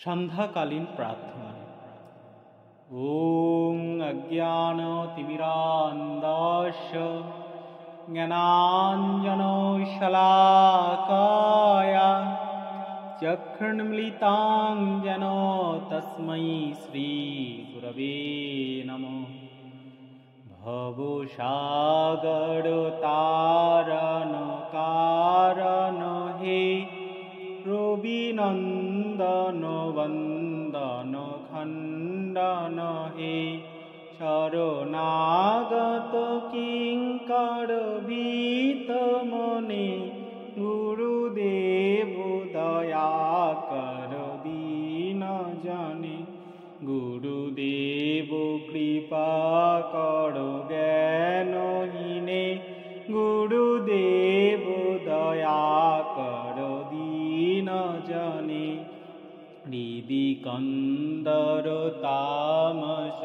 সন্ধ্যাকালীন প্রার্থনা। ওং অজ্ঞানতিমিরান্ধস্য জ্ঞানাঞ্জনশলাকায়া চক্ষুর্মিলিতাং যেন তস্मै শ্রীগুরবে নমঃ। ভবসাগরতারণ কারণ হে রবিনন্দন বন্দন খণ্ডন হে শরণাগত কিঙ্কর ভীত মনে গুরুদেব দয়া কর দীন জনে। গুরুদেব কৃপা কর জ্ঞানহীনে গুরুদেব দয়া কর দীন জনে। হৃদি কন্দর তামস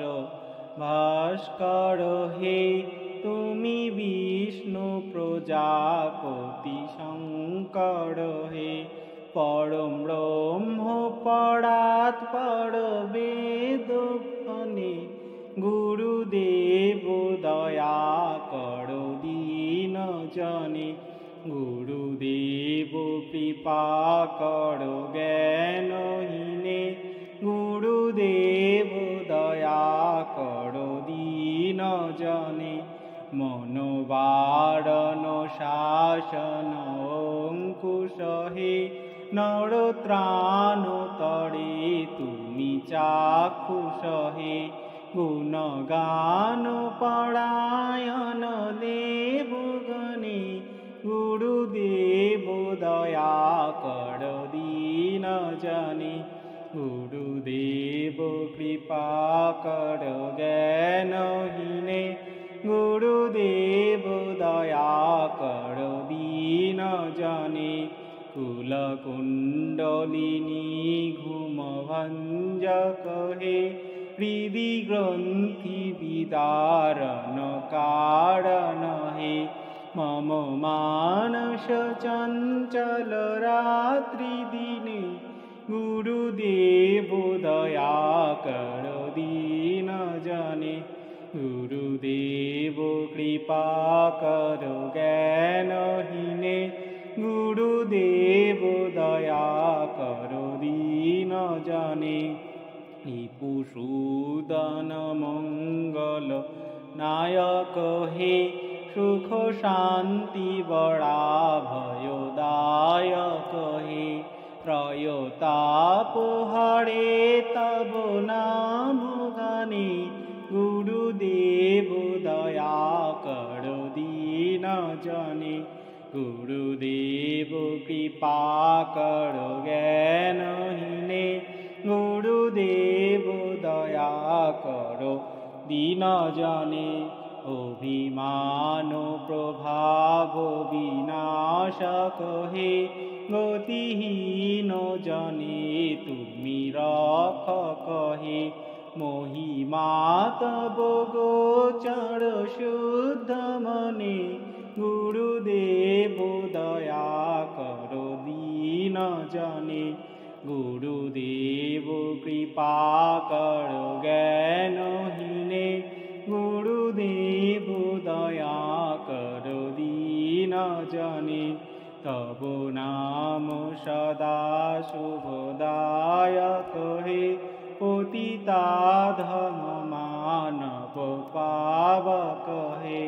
ভাস্কর হে তুমি বিষ্ণু প্রজাপতি শঙ্কর হে পরম ব্রহ্ম পরাৎপর বেদ ফণে গুরুদেব দয়া কর দীন জনে। গুরুদেব কৃপা কর জ্ঞানহীনে গুরুদেব দয়া কর দীন জনে। মনোবারণ শাসন অঙ্কুশ হে নরত্রাণ তরে তুমি চাক্ষুষ হে। গুণগান পরায়ণ দেবগণে গুরুদেব দয়া কর দীন জনে। গুরুদেব কৃপা কর জ্ঞানহীনে গুরুদেব দয়া কর দীন জনে। কুলকুণ্ডলিনী ঘুমভঞ্জক হে হৃদি গ্রন্থি বিদারণ কারণ হে মম মানস চঞ্চল রাত্রি দিনে গুরুদেব দয়া কর দীন জনে। গুরুদেব কৃপা কর জ্ঞানহীনে গুরুদেব দয়া কর দীন জনে। রিপুসূদন মঙ্গল নায়ক হে সুখ শান্তি বড়া ভয়দায়ক হে ত্রয়তাপ হরে তব নাম গানে গুরুদেব দয়া কর দীন জনে। গুরুদেব কৃপা কর জ্ঞানহীনে গুরুদেব দয়া কর দীন জনে। অভিমান প্রভাব বিনাশক হে গতিহীন জনে তুমি রক্ষক হে মহিমা তব গোচর শুদ্ধ মনে গুরুদেব দয়া কর দীন জনে। গুরুদেব কৃপা কর জ্ঞানহীনে গুরুদেব দয়া কর দীন জনে। তব নাম সদা শুভদায়ক হে পতিতাধম মানব পাবক হে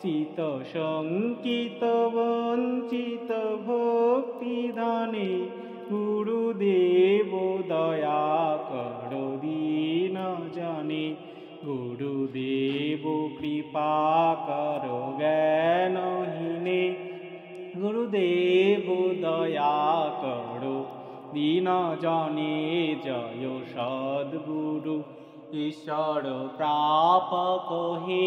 চিত শঙ্কিত বঞ্চিত ভক্তি ধনে গুরুদেব দয়া কর দীন জনে। গুরুদেব কৃপা কর জ্ঞানহীনে গুরুদেব দয়া কর দীন জনে। জয় সদ্গুরু ঈশ্বর প্রাপক হে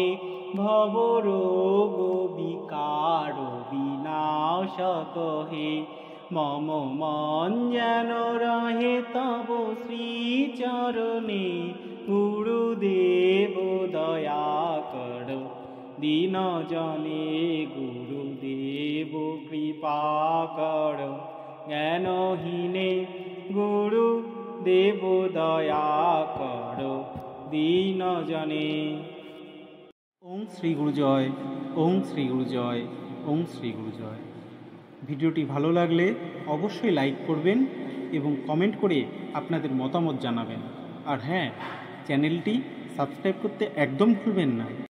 ভব রোগ বিকার বিনাশক হে মম মন যেন রহে তব শ্রীচরণে গুরুদেব দয়া কর দীন জনে। গুরুদেব কৃপা কর জ্ঞানহীনে গুরু দেব দয়া করো দীন জনে। ওম শ্রী গুরু জয়, ওম শ্রী গুরু জয়, ওম শ্রী গুরু জয়। ভিডিওটি ভালো লাগলে অবশ্যই লাইক করবেন এবং কমেন্ট করে আপনাদের মতামত জানাবেন। আর হ্যাঁ, চ্যানেলটি সাবস্ক্রাইব করতে একদম ভুলবেন না।